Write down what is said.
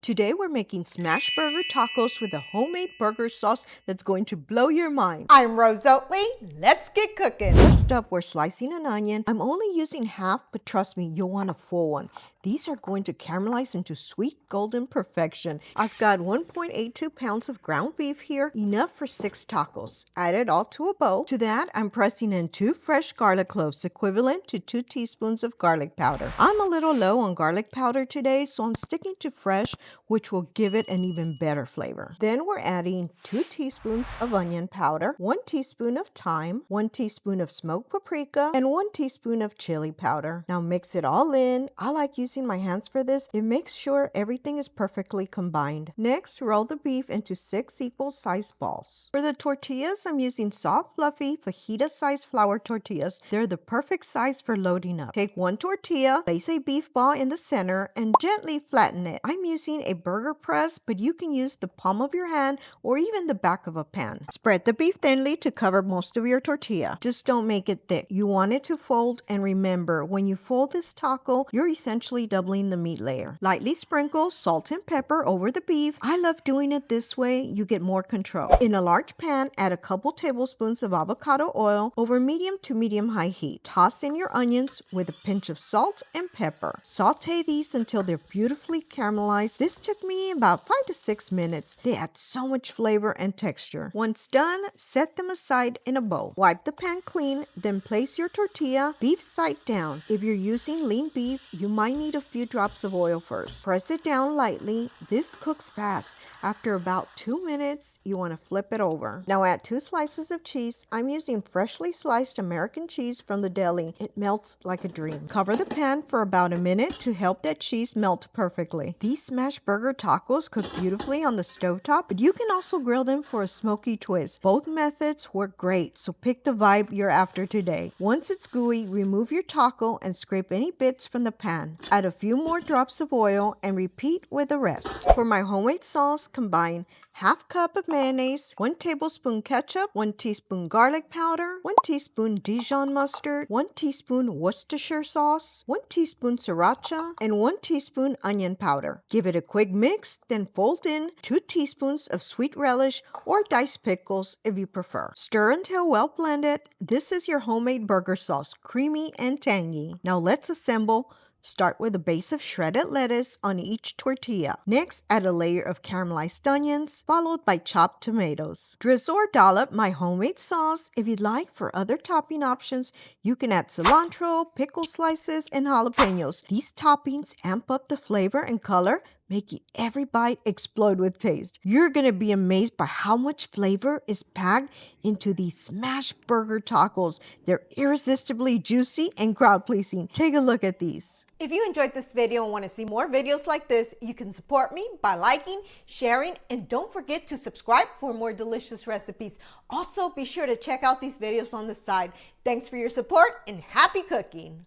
Today we're making smash burger tacos with a homemade burger sauce that's going to blow your mind. I'm Rose Oatley. Let's get cooking. First up, we're slicing an onion. I'm only using half, but trust me, you'll want a full one. These are going to caramelize into sweet golden perfection. I've got 1.82 pounds of ground beef here, enough for 6 tacos. Add it all to a bowl. To that, I'm pressing in 2 fresh garlic cloves, equivalent to 2 teaspoons of garlic powder. I'm a little low on garlic powder today, so I'm sticking to fresh, which will give it an even better flavor. Then we're adding 2 teaspoons of onion powder, 1 teaspoon of thyme, 1 teaspoon of smoked paprika, and 1 teaspoon of chili powder. Now mix it all in. I like using my hands for this. It makes sure everything is perfectly combined. Next, roll the beef into 6 equal sized balls. For the tortillas, I'm using soft, fluffy, fajita sized flour tortillas. They're the perfect size for loading up. Take 1 tortilla, place a beef ball in the center, and gently flatten it. I'm using a burger press, but you can use the palm of your hand or even the back of a pan. Spread the beef thinly to cover most of your tortilla. Just don't make it thick. You want it to fold, and remember, when you fold this taco, you're essentially doubling the meat layer. Lightly sprinkle salt and pepper over the beef. I love doing it this way. You get more control. In a large pan, add a couple tablespoons of avocado oil over medium to medium-high heat. Toss in your onions with a pinch of salt and pepper. Saute these until they're beautifully caramelized. This took me about 5 to 6 minutes. They add so much flavor and texture. Once done, set them aside in a bowl. Wipe the pan clean, then place your tortilla beef side down. If you're using lean beef, you might need a few drops of oil first. Press it down lightly. This cooks fast. After about 2 minutes, you want to flip it over. Now add 2 slices of cheese. I'm using freshly sliced American cheese from the deli. It melts like a dream. Cover the pan for about a minute to help that cheese melt perfectly. These smash burger tacos cook beautifully on the stovetop, but you can also grill them for a smoky twist. Both methods work great, so pick the vibe you're after today. Once it's gooey, remove your taco and scrape any bits from the pan. Add a few more drops of oil and repeat with the rest. For my homemade sauce, combine ½ cup of mayonnaise, 1 tablespoon ketchup, 1 teaspoon garlic powder, 1 teaspoon Dijon mustard, 1 teaspoon Worcestershire sauce, 1 teaspoon Sriracha, and 1 teaspoon onion powder. Give it a quick mix, then fold in 2 teaspoons of sweet relish or diced pickles if you prefer. Stir until well blended. This is your homemade burger sauce, creamy and tangy. Now let's assemble. Start with a base of shredded lettuce on each tortilla. Next, add a layer of caramelized onions, followed by chopped tomatoes. Drizzle or dollop my homemade sauce. If you'd like, for other topping options, you can add cilantro, pickle slices, and jalapenos. These toppings amp up the flavor and color, making every bite explode with taste. You're gonna be amazed by how much flavor is packed into these smash burger tacos. They're irresistibly juicy and crowd-pleasing. Take a look at these. If you enjoyed this video and want to see more videos like this, you can support me by liking, sharing, and don't forget to subscribe for more delicious recipes. Also, be sure to check out these videos on the side. Thanks for your support and happy cooking.